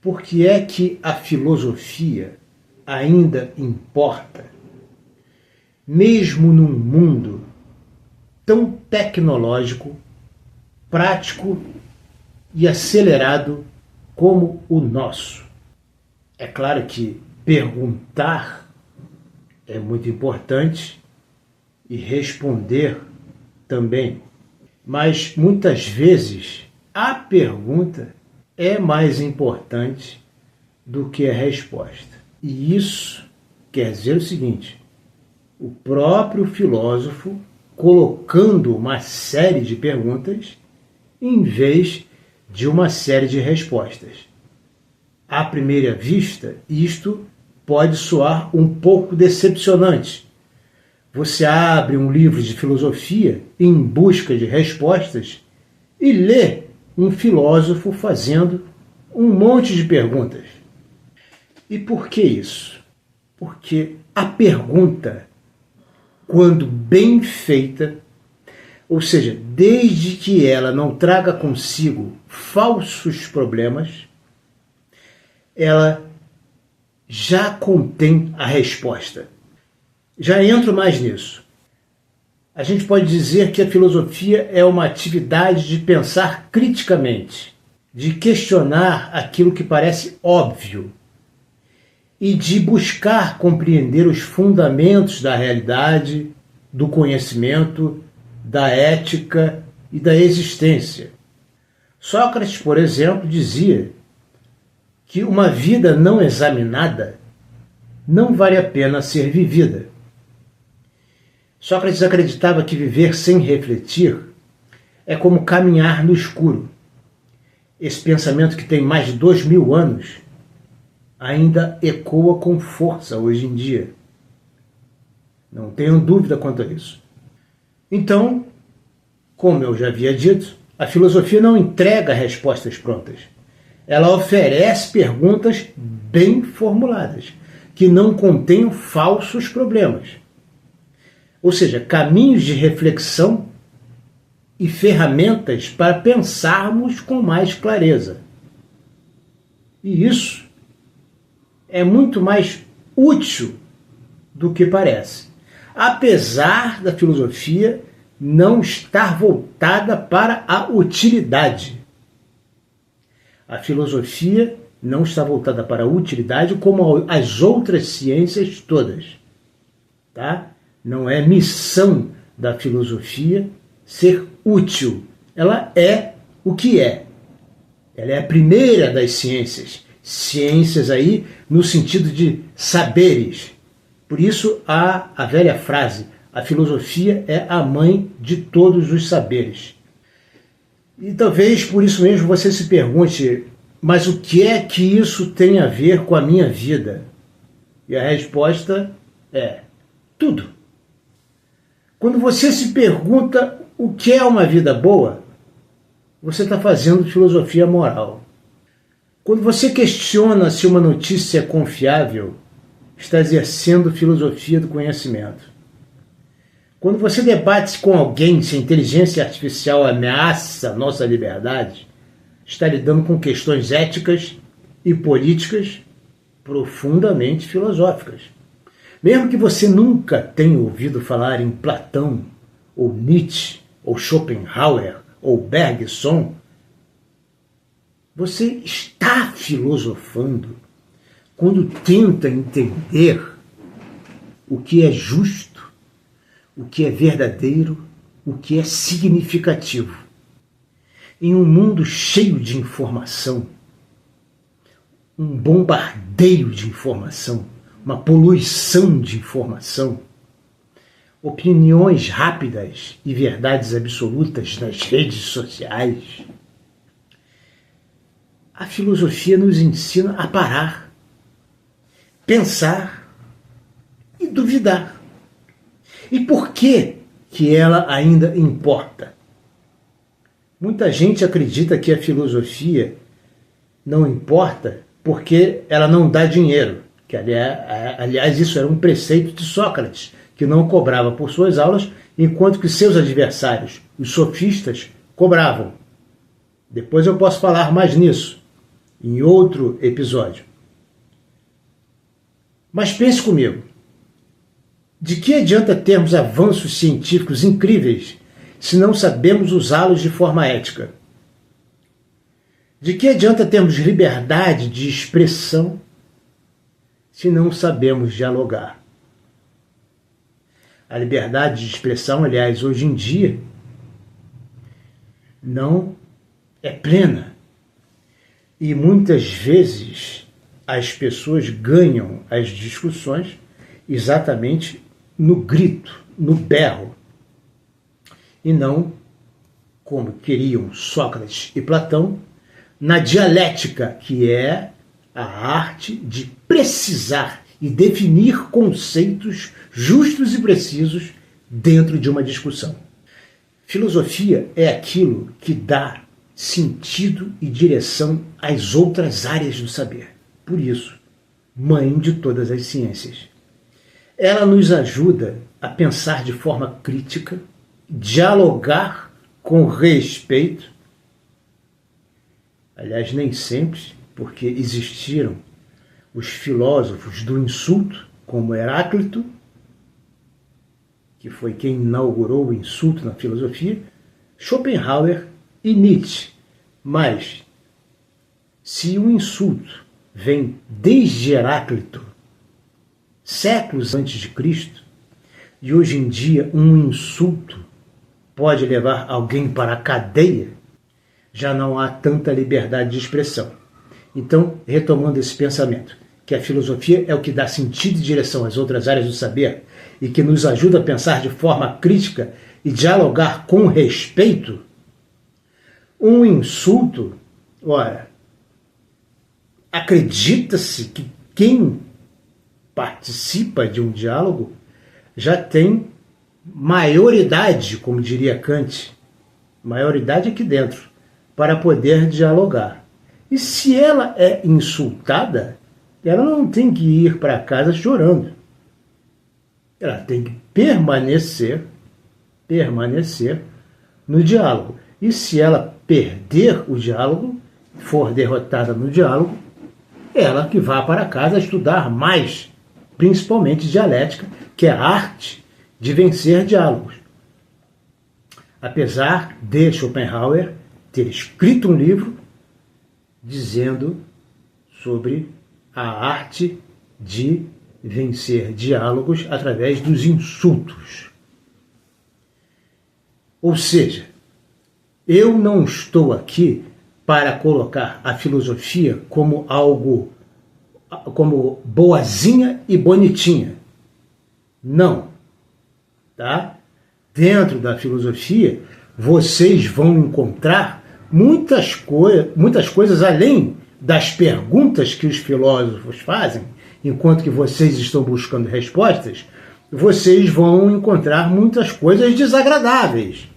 Por que é que a filosofia ainda importa, mesmo num mundo tão tecnológico, prático e acelerado como o nosso? É claro que perguntar é muito importante e responder também, mas muitas vezes a pergunta é mais importante do que a resposta. E isso quer dizer o seguinte: o próprio filósofo colocando uma série de perguntas em vez de uma série de respostas. À primeira vista, isto pode soar um pouco decepcionante. Você abre um livro de filosofia em busca de respostas e lê um filósofo fazendo um monte de perguntas. E por que isso? Porque a pergunta, quando bem feita, ou seja, desde que ela não traga consigo falsos problemas, ela já contém a resposta. Já entro mais nisso. A gente pode dizer que a filosofia é uma atividade de pensar criticamente, de questionar aquilo que parece óbvio e de buscar compreender os fundamentos da realidade, do conhecimento, da ética e da existência. Sócrates, por exemplo, dizia que uma vida não examinada não vale a pena ser vivida. Sócrates acreditava que viver sem refletir é como caminhar no escuro. Esse pensamento, que tem mais de 2000 anos, ainda ecoa com força hoje em dia. Não tenho dúvida quanto a isso. Então, como eu já havia dito, a filosofia não entrega respostas prontas. Ela oferece perguntas bem formuladas, que não contenham falsos problemas. Ou seja, caminhos de reflexão e ferramentas para pensarmos com mais clareza. E isso é muito mais útil do que parece, apesar da filosofia não estar voltada para a utilidade. A filosofia não está voltada para a utilidade como as outras ciências todas. Tá? Não é missão da filosofia ser útil. Ela é o que é. Ela é a primeira das ciências. Ciências aí no sentido de saberes. Por isso há a velha frase: a filosofia é a mãe de todos os saberes. E talvez por isso mesmo você se pergunte: mas o que é que isso tem a ver com a minha vida? E a resposta é tudo. Quando você se pergunta o que é uma vida boa, você está fazendo filosofia moral. Quando você questiona se uma notícia é confiável, está exercendo filosofia do conhecimento. Quando você debate com alguém se a inteligência artificial ameaça a nossa liberdade, está lidando com questões éticas e políticas profundamente filosóficas. Mesmo que você nunca tenha ouvido falar em Platão, ou Nietzsche, ou Schopenhauer, ou Bergson, você está filosofando quando tenta entender o que é justo, o que é verdadeiro, o que é significativo. Em um mundo cheio de informação, um bombardeio de informação, uma poluição de informação, opiniões rápidas e verdades absolutas nas redes sociais, a filosofia nos ensina a parar, pensar e duvidar. E por que ela ainda importa? Muita gente acredita que a filosofia não importa porque ela não dá dinheiro. Que, aliás, isso era um preceito de Sócrates, que não cobrava por suas aulas, enquanto que seus adversários, os sofistas, cobravam. Depois eu posso falar mais nisso. em outro episódio. Mas pense comigo, de que adianta termos avanços científicos incríveis se não sabemos usá-los de forma ética? De que adianta termos liberdade de expressão se não sabemos dialogar? A liberdade de expressão, aliás, hoje em dia, não é plena. E muitas vezes as pessoas ganham as discussões exatamente no grito, no berro, e não, como queriam Sócrates e Platão, na dialética, que é a arte de precisar e definir conceitos justos e precisos dentro de uma discussão. Filosofia é aquilo que dá sentido e direção às outras áreas do saber. Por isso, mãe de todas as ciências. Ela nos ajuda a pensar de forma crítica, dialogar com respeito. Aliás, nem sempre, porque existiram os filósofos do insulto, como Heráclito, que foi quem inaugurou o insulto na filosofia, Schopenhauer e Nietzsche. Mas, se o insulto vem desde Heráclito, séculos antes de Cristo, e hoje em dia um insulto pode levar alguém para a cadeia, já não há tanta liberdade de expressão. Então, retomando esse pensamento, que a filosofia é o que dá sentido e direção às outras áreas do saber e que nos ajuda a pensar de forma crítica e dialogar com respeito, um insulto, ora, acredita-se que quem participa de um diálogo já tem maioridade, como diria Kant, maioridade aqui dentro, para poder dialogar. E se ela é insultada, ela não tem que ir para casa chorando. Ela tem que permanecer no diálogo. E se ela perder o diálogo, for derrotada no diálogo, ela que vá para casa estudar mais, principalmente dialética, que é a arte de vencer diálogos. Apesar de Schopenhauer ter escrito um livro dizendo sobre a arte de vencer diálogos através dos insultos. Ou seja, eu não estou aqui para colocar a filosofia como algo, como boazinha e bonitinha. Não. Tá? Dentro da filosofia, vocês vão encontrar muitas coisas além das perguntas que os filósofos fazem, enquanto que vocês estão buscando respostas, vocês vão encontrar muitas coisas desagradáveis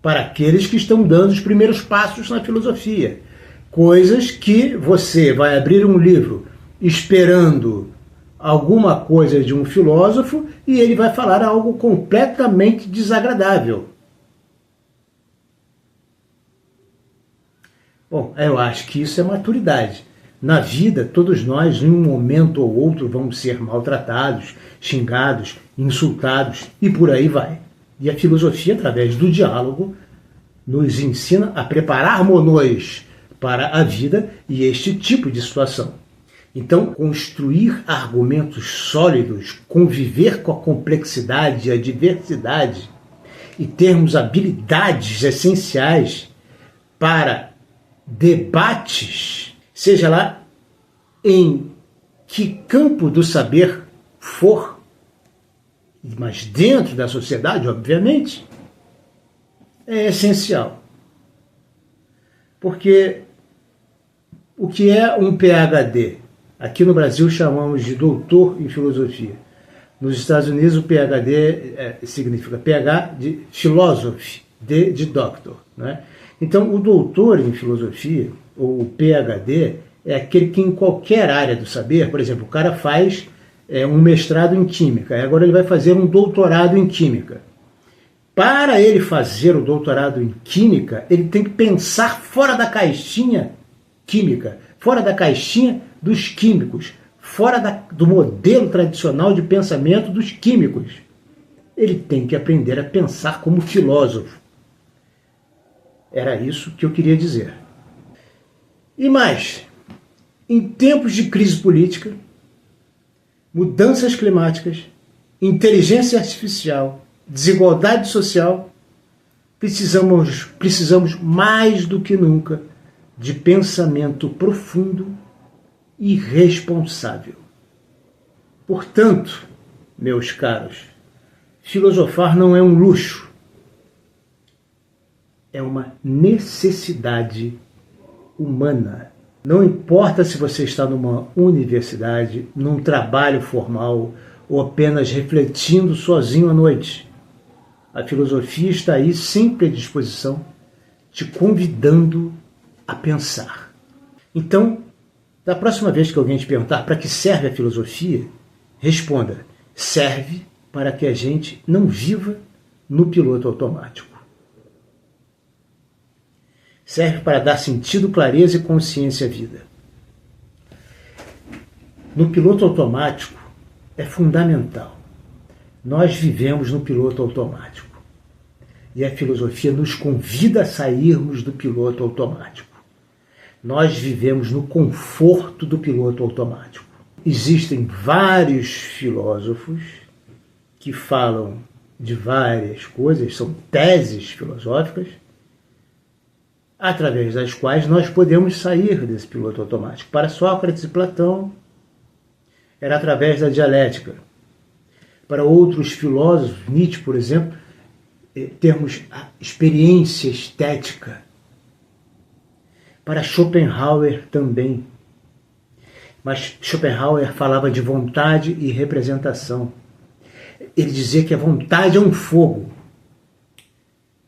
para aqueles que estão dando os primeiros passos na filosofia. Coisas que você vai abrir um livro esperando alguma coisa de um filósofo e ele vai falar algo completamente desagradável. Bom, eu acho que isso é maturidade. Na vida, todos nós, em um momento ou outro, vamos ser maltratados, xingados, insultados e por aí vai. E a filosofia, através do diálogo, nos ensina a prepararmos-nos para a vida e este tipo de situação. Então, construir argumentos sólidos, conviver com a complexidade e a diversidade e termos habilidades essenciais para debates, seja lá em que campo do saber for, mas dentro da sociedade, obviamente, é essencial. Porque o que é um PhD? Aqui no Brasil chamamos de doutor em filosofia. Nos Estados Unidos o PhD significa PH de philosophy, D de doctor, né? Então o doutor em filosofia, ou o PhD, é aquele que em qualquer área do saber, por exemplo, o cara faz um mestrado em química, e agora ele vai fazer um doutorado em química. Para ele fazer o doutorado em química, ele tem que pensar fora da caixinha química, fora da caixinha dos químicos, fora do modelo tradicional de pensamento dos químicos. Ele tem que aprender a pensar como filósofo. Era isso que eu queria dizer. E mais, em tempos de crise política, mudanças climáticas, inteligência artificial, desigualdade social, precisamos mais do que nunca de pensamento profundo e responsável. Portanto, meus caros, filosofar não é um luxo, é uma necessidade humana. Não importa se você está numa universidade, num trabalho formal ou apenas refletindo sozinho à noite. A filosofia está aí sempre à disposição, te convidando a pensar. Então, da próxima vez que alguém te perguntar para que serve a filosofia, responda: serve para que a gente não viva no piloto automático. Serve para dar sentido, clareza e consciência à vida. No piloto automático é fundamental. Nós vivemos no piloto automático. E a filosofia nos convida a sairmos do piloto automático. Nós vivemos no conforto do piloto automático. Existem vários filósofos que falam de várias coisas, são teses filosóficas, através das quais nós podemos sair desse piloto automático. Para Sócrates e Platão, era através da dialética. Para outros filósofos, Nietzsche, por exemplo, termos a experiência estética. Para Schopenhauer também. Mas Schopenhauer falava de vontade e representação. Ele dizia que a vontade é um fogo.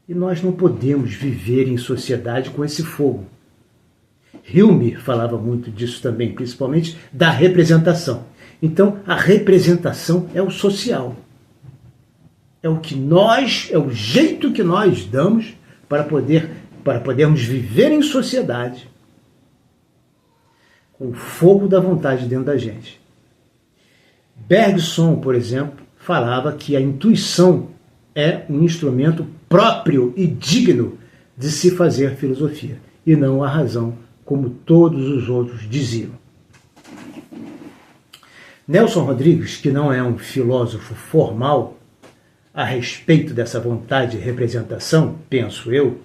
E nós não podemos viver em sociedade com esse fogo. Hume falava muito disso também, principalmente da representação. Então, a representação é o social. É o jeito que nós damos para podermos viver em sociedade com o fogo da vontade dentro da gente. Bergson, por exemplo, falava que a intuição é um instrumento próprio e digno de se fazer filosofia, e não a razão, como todos os outros diziam. Nelson Rodrigues, que não é um filósofo formal, a respeito dessa vontade de representação, penso eu,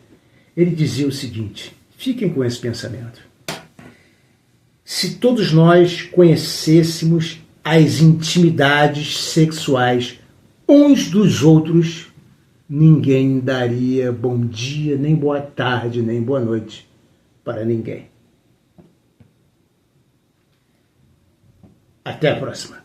ele dizia o seguinte: fiquem com esse pensamento. Se todos nós conhecêssemos as intimidades sexuais uns dos outros, ninguém daria bom dia, nem boa tarde, nem boa noite para ninguém. Até a próxima.